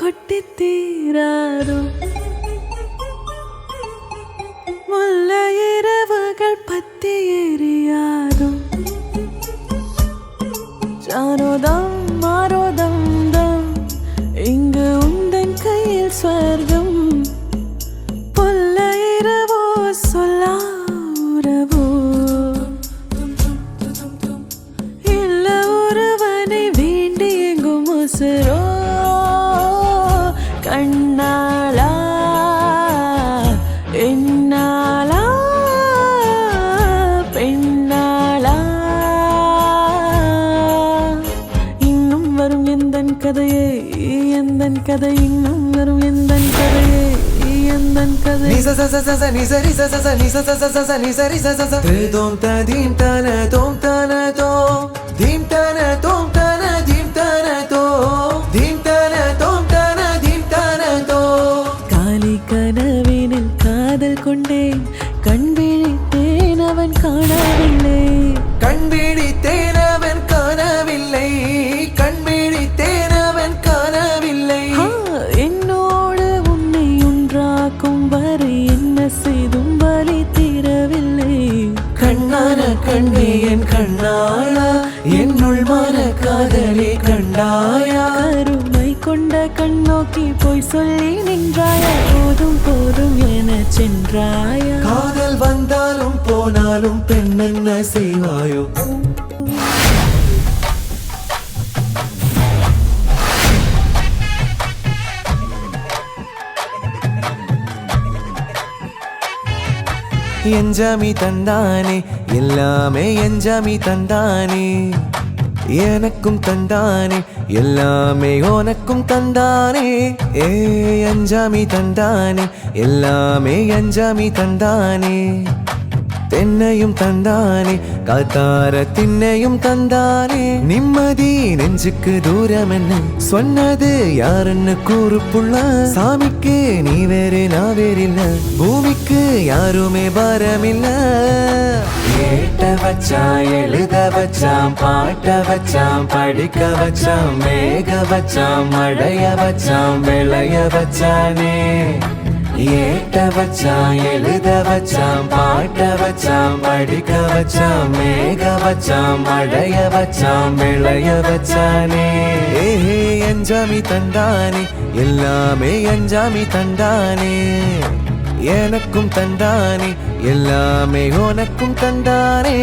கொட்டி தீராதோ முல்லை இரவுகள் பத்தி எரியாதோ ஜானோதம் மாரோதம் தம் இங்கு உந்தன் கையில் ஸ்வர்க்கம் புல்லை இரவோ சொல்லா உறவோ இல்ல ஒருவனை வேண்டி எங்கும் உசுரோ கண்ணாளா என்னாளா பெண்ணாளா இன்னும் வரும் எந்தன் கதையே எந்தன் கதை இன்னும் வரும் எந்தன் கதையே எந்தன் கதை ni sa sa sa sa sa ni sa ri sa sa sa ni sa sa sa sa sa ni sa ri sa sa sa dom ta dim ta na dom ta na do dim ta na dom ta na dim ta na do dim ta na dom ta na dim ta na do காலை கனவினில் காதல் கொண்டேன் கண் விழித்தேன் அவன் காணவில்லை கண் விழித்தேன் அவன் காணவில்லை கண் விழித்தேன் அவன் காணவில்லை என்னோடு உன்னை ஒன்றாக்கும் வரை என்ன செய்தும் வலி தீரவில்லை கண்ணான கண்ணே என் கண்ணாளா என்னுள் மான காதலே கண்டாயா கருமை கொண்ட கண் நோக்கி போய் சொல்லி நின்றாயா போதும் போதும் என சென்றாயா காதல் வந்தாலும் போனாலும் பெண் என்ன செய்வாயோ எஞ்சாமி தந்தானே எல்லாமே எஞ்சாமி தந்தானே எனக்கும் தந்தானே எல்லாமே உனக்கும் தந்தானே ஏ அஞ்சாமி தந்தானே எல்லாமே அஞ்சாமி தந்தானே தென்னையும் தந்தானே காத்தார திண்ணையும் தந்தானே நிம்மதி நெஞ்சுக்கு தூரம் என்ன சொன்னது யாருன்னு கூறுப்புள்ள சாமிக்கு நீ வேறு நான் வேறில்ல பூமிக்கு யாருமே பாரமில்ல ஏட்ட வச்சான் எழுத வச்சான் பாட்ட வச்சான் படிக்க வச்சான் மேக வச்சான் மழைய வச்சான் விளைய வச்சானே ஏட்ட வச்சான் எழுத வச்சான் பாட்ட வச்சான் படிக்க வச்சான் மேக வச்சான் மழைய வச்சான் விளைய வச்சானே ஏஹே அஞ்சாமி தந்தானே எல்லாமே அஞ்சாமி தந்தானே எனக்கும் தந்தானே எல்லாமே உனக்கும் தந்தானே